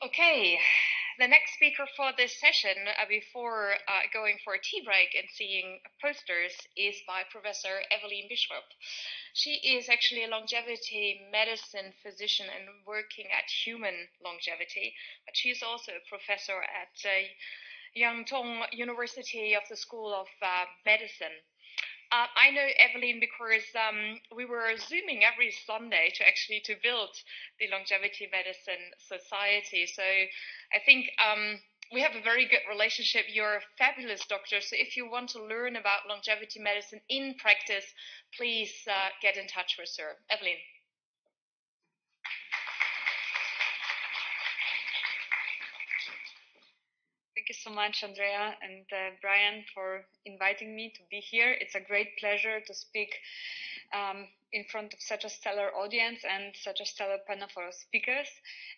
Okay, the next speaker for this session, before going for a tea break and seeing posters, is by Professor Evelyne Bischof. She is actually a longevity medicine physician and working at human longevity, but she is also a professor at Yangtong University of the School of Medicine. I know Evelyne because we were Zooming every Sunday to build the Longevity Medicine Society. So I think we have a very good relationship. You're a fabulous doctor. So if you want to learn about longevity medicine in practice, please get in touch with her. Evelyne. Thank you so much, Andrea and Brian, for inviting me to be here. It's a great pleasure to speak in front of such a stellar audience and such a stellar panel for speakers.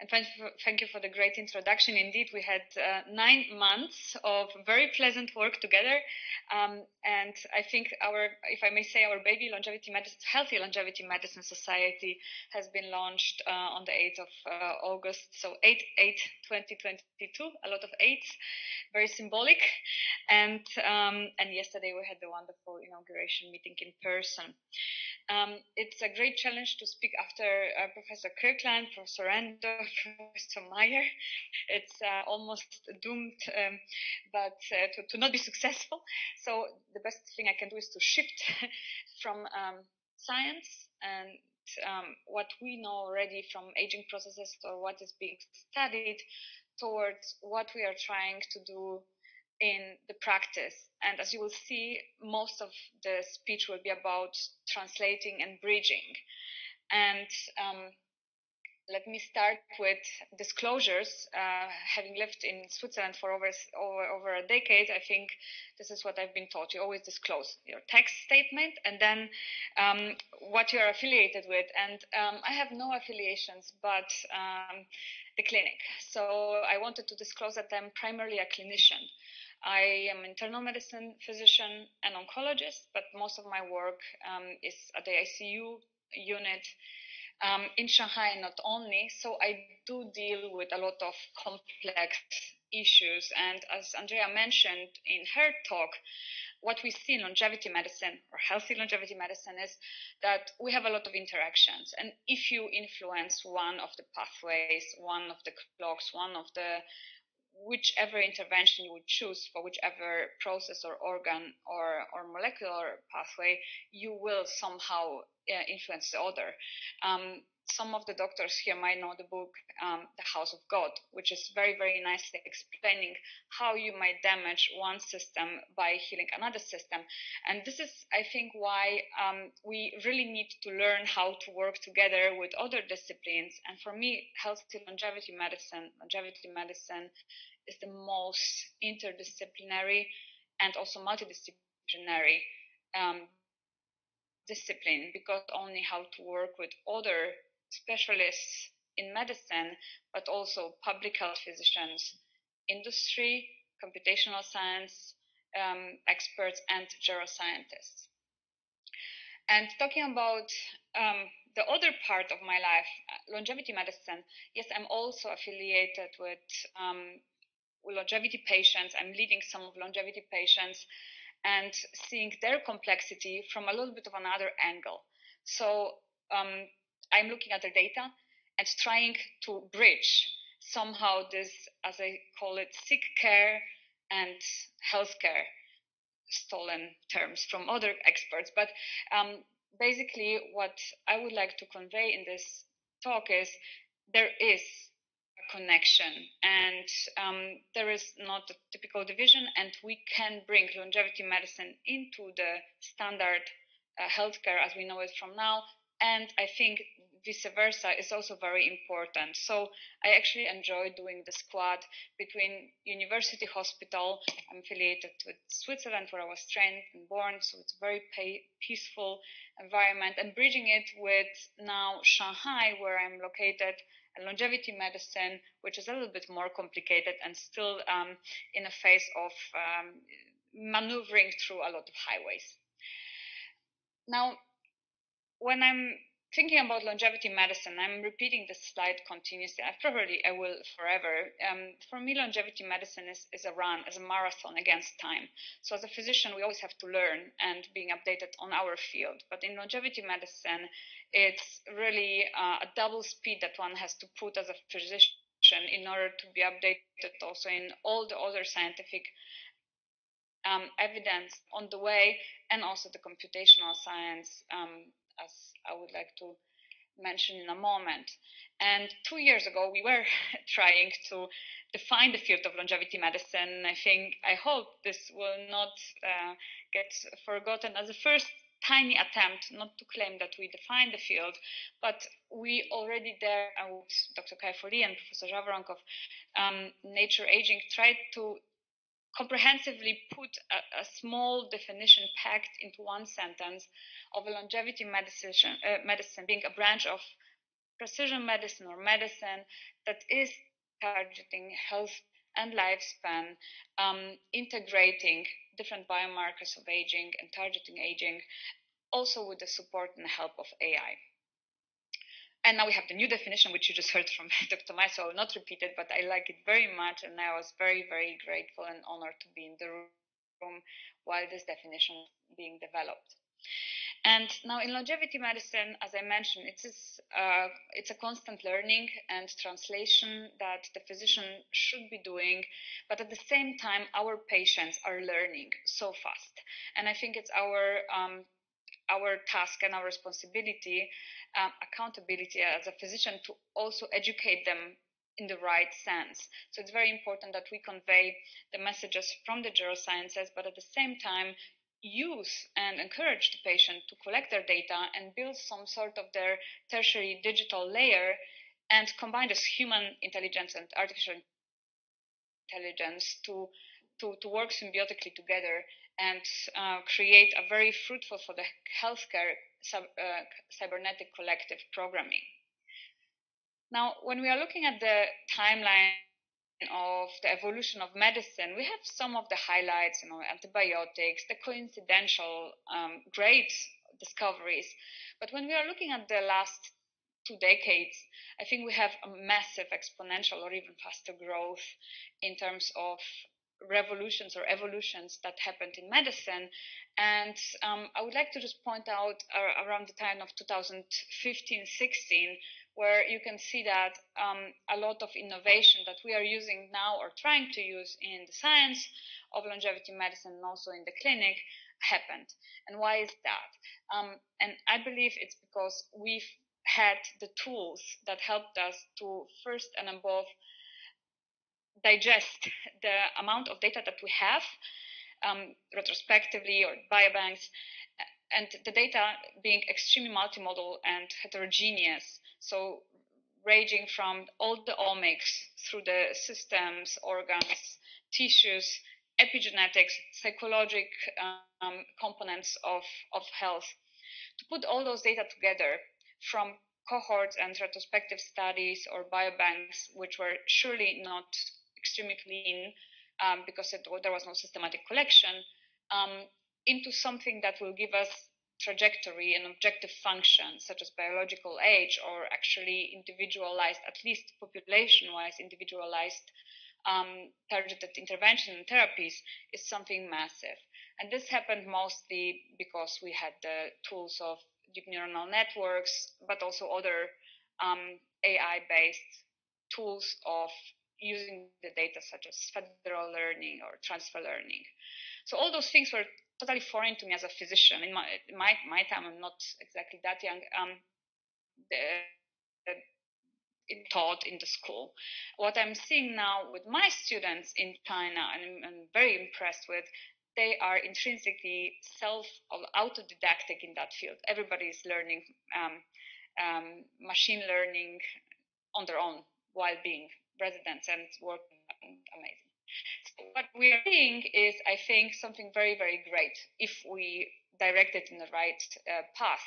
And thank you for the great introduction. Indeed, we had 9 months of very pleasant work together. And I think if I may say, our baby Healthy Longevity Medicine Society has been launched on the 8th of August. So 8/8/2022, a lot of 8s, very symbolic. And yesterday we had the wonderful inauguration meeting in person. It's a great challenge to speak after Professor Kirkland, Professor Randolph, Professor Maier. It's almost doomed, but to not be successful. So the best thing I can do is to shift from science and what we know already from aging processes or what is being studied towards what we are trying to do in the practice. And as you will see, most of the speech will be about translating and bridging. And let me start with disclosures. Having lived in Switzerland for over a decade, I think this is what I've been taught. You always disclose your tax statement and then what you're affiliated with. And I have no affiliations but the clinic. So I wanted to disclose that I'm primarily a clinician. I am an internal medicine physician and oncologist, but most of my work is at the ICU unit in Shanghai, not only. So I do deal with a lot of complex issues. And as Andrea mentioned in her talk, what we see in longevity medicine or healthy longevity medicine is that we have a lot of interactions. And if you influence one of the pathways, one of the clocks, one of the whichever intervention you would choose for whichever process or organ or molecular pathway, you will somehow influence the other. Some of the doctors here might know the book, The House of God, which is very, very nicely explaining how you might damage one system by healing another system. And this is, I think, why we really need to learn how to work together with other disciplines. And for me, healthy longevity medicine is the most interdisciplinary and also multidisciplinary discipline, because only how to work with other specialists in medicine, but also public health physicians, industry, computational science experts, and geroscientists. And talking about the other part of my life, longevity medicine, yes, I'm also affiliated with longevity patients. I'm leading some of longevity patients and seeing their complexity from a little bit of another angle. So I'm looking at the data and trying to bridge somehow this, as I call it, sick care and healthcare, stolen terms from other experts. But basically what I would like to convey in this talk is there is connection, and there is not a typical division, and we can bring longevity medicine into the standard healthcare as we know it from now, and I think vice versa is also very important. So I actually enjoy doing the squad between University Hospital. I'm affiliated with Switzerland, where I was trained and born, so it's a very peaceful environment, and bridging it with now Shanghai, where I'm located, and longevity medicine, which is a little bit more complicated and still in a phase of maneuvering through a lot of highways. Now, when I'm thinking about longevity medicine, I'm repeating this slide continuously. I will forever. For me, longevity medicine is a run, is a marathon against time. So as a physician, we always have to learn and being updated on our field. But in longevity medicine, it's really a double speed that one has to put as a physician in order to be updated also in all the other scientific evidence on the way, and also the computational science, as I would like to mention in a moment. And 2 years ago, we were trying to define the field of longevity medicine. I hope this will not get forgotten as a first tiny attempt, not to claim that we defined the field, but we already there with Dr. Kayfoli and Professor Javronkov, Nature Aging, tried to comprehensively put a small definition packed into one sentence of a longevity medicine being a branch of precision medicine or medicine that is targeting health and lifespan, integrating different biomarkers of aging and targeting aging, also with the support and help of AI. And now we have the new definition, which you just heard from Dr. Maier, so I will not repeat it, but I like it very much, and I was very, very grateful and honored to be in the room while this definition was being developed. And now in longevity medicine, as I mentioned, it's a constant learning and translation that the physician should be doing, but at the same time, our patients are learning so fast. And I think it's our task and our responsibility, accountability as a physician, to also educate them in the right sense. So it's very important that we convey the messages from the neurosciences, but at the same time use and encourage the patient to collect their data and build some sort of their tertiary digital layer and combine this human intelligence and artificial intelligence to work symbiotically together and create a very fruitful for the healthcare cybernetic collective programming. Now, when we are looking at the timeline of the evolution of medicine, we have some of the highlights, antibiotics, the coincidental great discoveries. But when we are looking at the last 2 decades, I think we have a massive exponential or even faster growth in terms of revolutions or evolutions that happened in medicine. And I would like to just point out around the time of 2015-16, where you can see that a lot of innovation that we are using now or trying to use in the science of longevity medicine and also in the clinic happened. And why is that? And I believe it's because we've had the tools that helped us to first and above digest the amount of data that we have retrospectively or biobanks, and the data being extremely multimodal and heterogeneous. So ranging from all the omics through the systems, organs, tissues, epigenetics, psychologic components of health. To put all those data together from cohorts and retrospective studies or biobanks, which were surely not extremely clean because there was no systematic collection, into something that will give us trajectory and objective functions such as biological age or actually individualized, at least population-wise individualized targeted intervention and therapies is something massive. And this happened mostly because we had the tools of deep neuronal networks, but also other AI-based tools of using the data such as federal learning or transfer learning. So all those things were totally foreign to me as a physician. In my time, I'm not exactly that young, taught in the school. What I'm seeing now with my students in China, and I'm very impressed with, they are intrinsically autodidactic in that field. Everybody is learning machine learning on their own while being residents and working. Amazing. So what we are seeing is, I think, something very, very great if we direct it in the right path.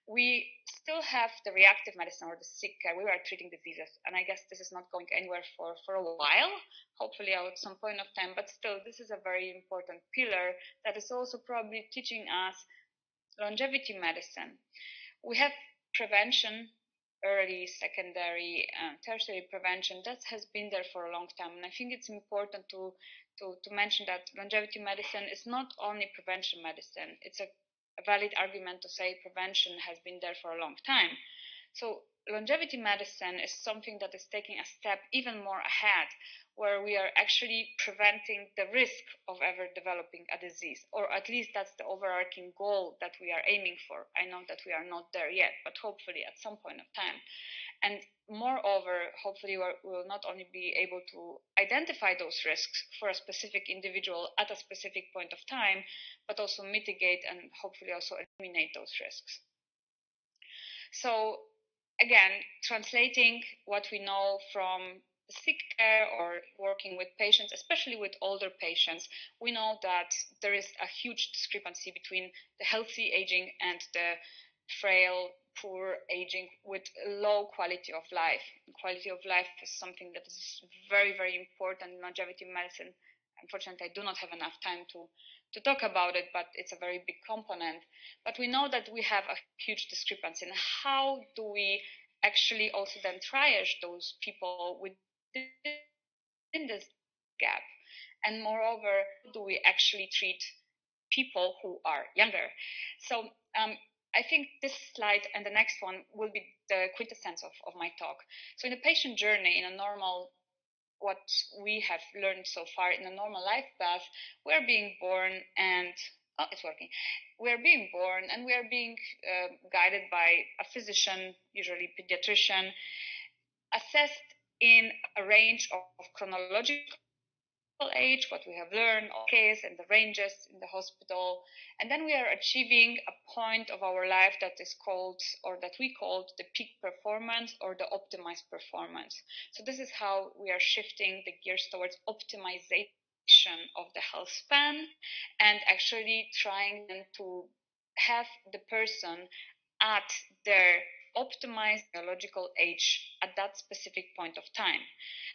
We still have the reactive medicine or the sick care. We are treating diseases, and I guess this is not going anywhere for a while, hopefully at some point of time, but still this is a very important pillar that is also probably teaching us longevity medicine. We have prevention, early, secondary, tertiary prevention, that has been there for a long time. And I think it's important to mention that longevity medicine is not only prevention medicine. It's a valid argument to say prevention has been there for a long time. So longevity medicine is something that is taking a step even more ahead, where we are actually preventing the risk of ever developing a disease, or at least that's the overarching goal that we are aiming for. I know that we are not there yet, but hopefully at some point of time. And moreover, hopefully we will not only be able to identify those risks for a specific individual at a specific point of time, but also mitigate and hopefully also eliminate those risks. So again, translating what we know from sick care or working with patients, especially with older patients, we know that there is a huge discrepancy between the healthy aging and the frail, poor aging with low quality of life. Quality of life is something that is very, very important in longevity medicine. Unfortunately, I do not have enough time to talk about it, but it's a very big component. But we know that we have a huge discrepancy. And how do we actually also then triage those people within this gap? And moreover, do we actually treat people who are younger? So I think this slide and the next one will be the quintessence of my talk. So in a patient journey, in a normal, what we have learned so far in a normal life path, we're being born and it's working. We're being born and we are being guided by a physician, usually pediatrician, assessed in a range of chronological age, what we have learned, case and the ranges in the hospital, and then we are achieving a point of our life that is called, or that we called, the peak performance or the optimized performance. So this is how we are shifting the gears towards optimization of the health span and actually trying to have the person at their optimized biological age at that specific point of time.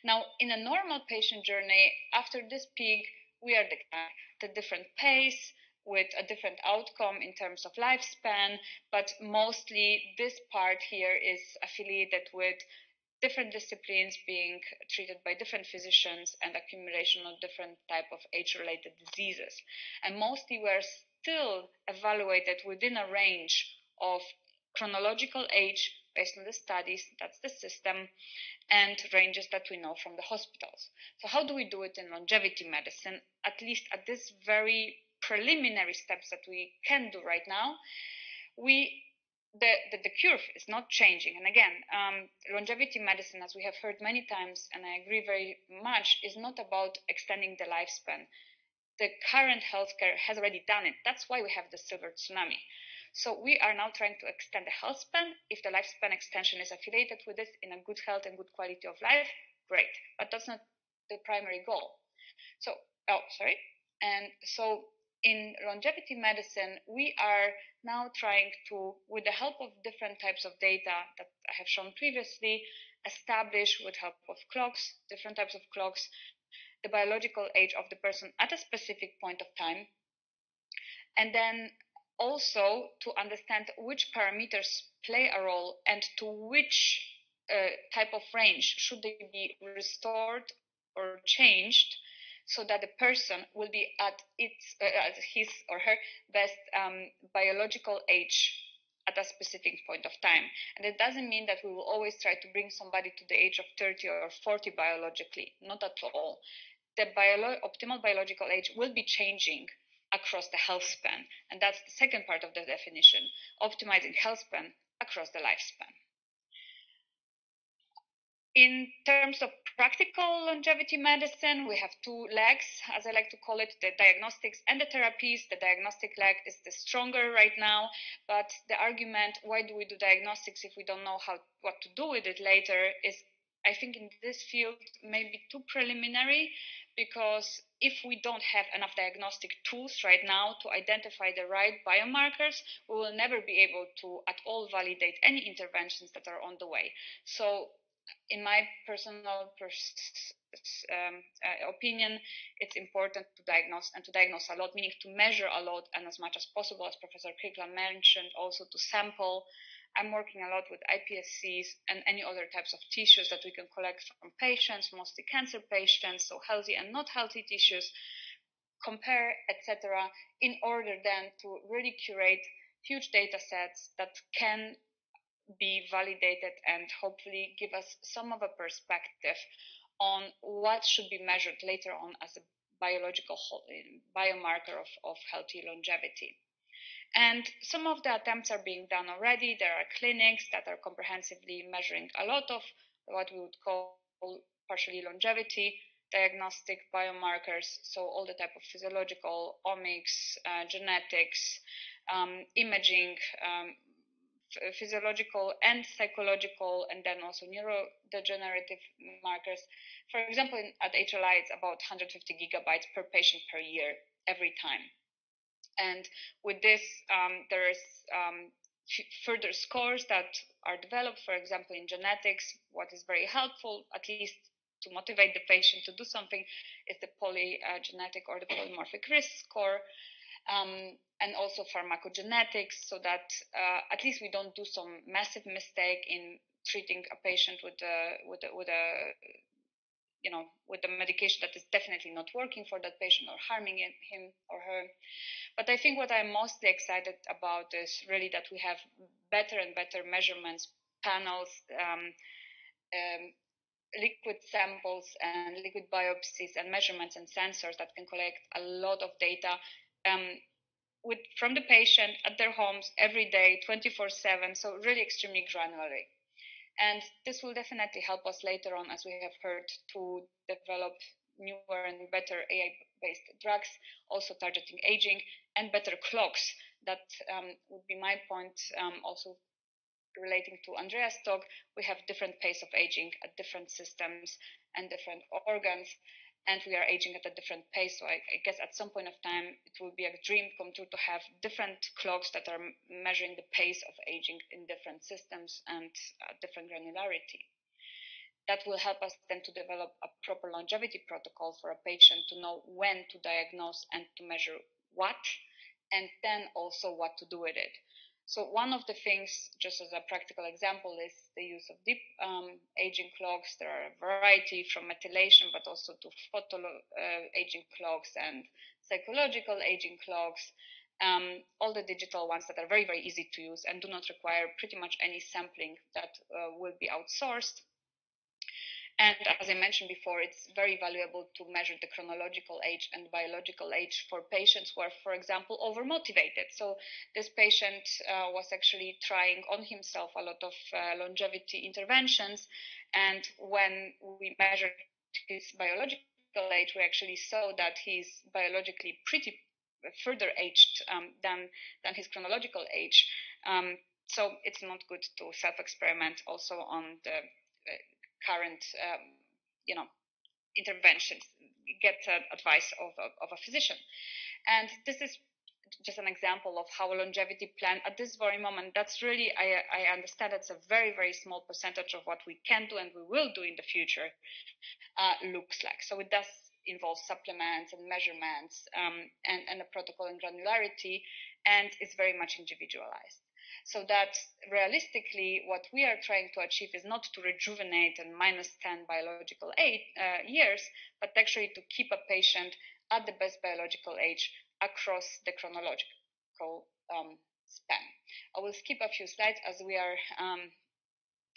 Now, in a normal patient journey, after this peak, we are at a different pace with a different outcome in terms of lifespan, but mostly this part here is affiliated with different disciplines being treated by different physicians and accumulation of different type of age-related diseases. And mostly we're still evaluated within a range of chronological age based on the studies, that's the system, and ranges that we know from the hospitals. So how do we do it in longevity medicine, at least at this very preliminary steps that we can do right now? The curve is not changing. And again, longevity medicine, as we have heard many times, and I agree very much, is not about extending the lifespan. The current healthcare has already done it. That's why we have the silver tsunami. So we are now trying to extend the health span. If the lifespan extension is affiliated with this in a good health and good quality of life, great. But that's not the primary goal. So, And so in longevity medicine, we are now trying to, with the help of different types of data that I have shown previously, establish with help of clocks, different types of clocks, the biological age of the person at a specific point of time. And then also to understand which parameters play a role and to which type of range should they be restored or changed so that the person will be at his or her best biological age at a specific point of time. And it doesn't mean that we will always try to bring somebody to the age of 30 or 40 biologically, not at all. The optimal biological age will be changing across the health span. And that's the second part of the definition, optimizing health span across the lifespan. In terms of practical longevity medicine, we have two legs, as I like to call it, the diagnostics and the therapies. The diagnostic leg is the stronger right now, but the argument, why do we do diagnostics if we don't know what to do with it later, is, I think in this field, maybe too preliminary, because if we don't have enough diagnostic tools right now to identify the right biomarkers, we will never be able to at all validate any interventions that are on the way. So in my personal opinion, it's important to diagnose a lot, meaning to measure a lot and as much as possible, as Professor Kirkland mentioned, also to sample I'm working a lot with iPSCs and any other types of tissues that we can collect from patients, mostly cancer patients, so healthy and not healthy tissues, compare, etc., in order then to really curate huge data sets that can be validated and hopefully give us some of a perspective on what should be measured later on as a biological biomarker of healthy longevity. And some of the attempts are being done already. There are clinics that are comprehensively measuring a lot of what we would call partially longevity diagnostic biomarkers, so all the type of physiological, omics, genetics, imaging, physiological and psychological, and then also neurodegenerative markers. For example, at HLI, it's about 150 gigabytes per patient per year every time. And with this, there's further scores that are developed, for example, in genetics. What is very helpful, at least to motivate the patient to do something, is the polygenetic or the polymorphic risk score. And also pharmacogenetics, so that at least we don't do some massive mistake in treating a patient with the medication that is definitely not working for that patient or harming him or her. But I think what I'm mostly excited about is really that we have better and better measurements, panels, liquid samples and liquid biopsies and measurements and sensors that can collect a lot of data from the patient at their homes every day, 24/7, so really extremely granularly. And this will definitely help us later on, as we have heard, to develop newer and better AI-based drugs, also targeting aging, and better clocks. That would be my point, also relating to Andrea's talk. We have different pace of aging at different systems and different organs, and we are aging at a different pace. So I guess at some point of time, it will be a dream come true to have different clocks that are measuring the pace of aging in different systems and different granularity. That will help us then to develop a proper longevity protocol for a patient to know when to diagnose and to measure what, and then also what to do with it. So one of the things, just as a practical example, is the use of deep aging clocks. There are a variety from methylation, but also to photo aging clocks and psychological aging clocks. All the digital ones that are very, very easy to use and do not require pretty much any sampling that will be outsourced. And as I mentioned before, it's very valuable to measure the chronological age and biological age for patients who are, for example, overmotivated. So this patient was actually trying on himself a lot of longevity interventions. And when we measured his biological age, we actually saw that he's biologically pretty further aged than his chronological age. So it's not good to self-experiment also on the current interventions. Get advice of a physician. And this is just an example of how a longevity plan at this very moment, that's really, I understand it's a very, very small percentage of what we can do and we will do in the future looks like. So it does involve supplements and measurements and a protocol and granularity, and it's very much individualized. So that realistically, what we are trying to achieve is not to rejuvenate and -10 biological years, but actually to keep a patient at the best biological age across the chronological span. I will skip a few slides as we are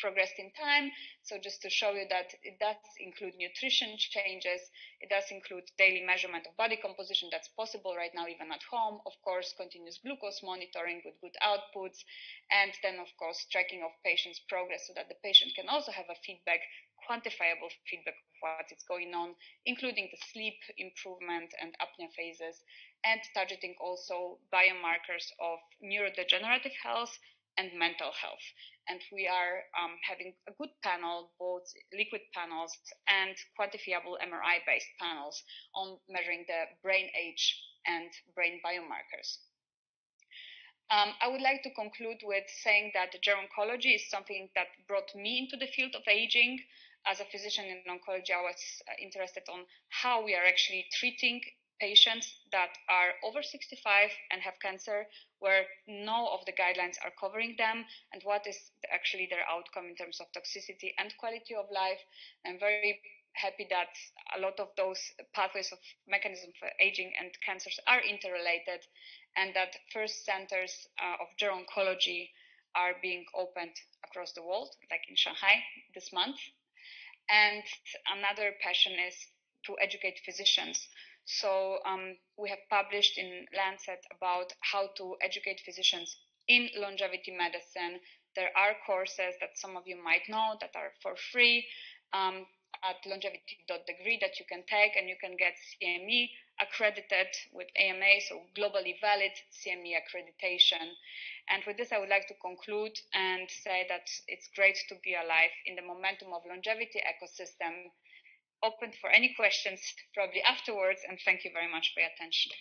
progressed in time. So just to show you that it does include nutrition changes, it does include daily measurement of body composition that's possible right now even at home, of course continuous glucose monitoring with good outputs, and then of course tracking of patients' progress so that the patient can also have a feedback, quantifiable feedback of what is going on, including the sleep improvement and apnea phases, and targeting also biomarkers of neurodegenerative health and mental health. And we are having a good panel, both liquid panels and quantifiable MRI-based panels on measuring the brain age and brain biomarkers. I would like to conclude with saying that geroncology is something that brought me into the field of aging. As a physician in oncology, I was interested on how we are actually treating patients that are over 65 and have cancer, where no of the guidelines are covering them, and what is actually their outcome in terms of toxicity and quality of life. I'm very happy that a lot of those pathways of mechanism for aging and cancers are interrelated, and that first centers of gero-oncology are being opened across the world, like in Shanghai this month. And another passion is to educate physicians. So we have published in Lancet about how to educate physicians in longevity medicine. There are courses that some of you might know that are for free at longevity.degree that you can take, and you can get CME accredited with AMA, so globally valid CME accreditation. And with this, I would like to conclude and say that it's great to be alive in the momentum of longevity ecosystem. Open for any questions probably afterwards, and thank you very much for your attention.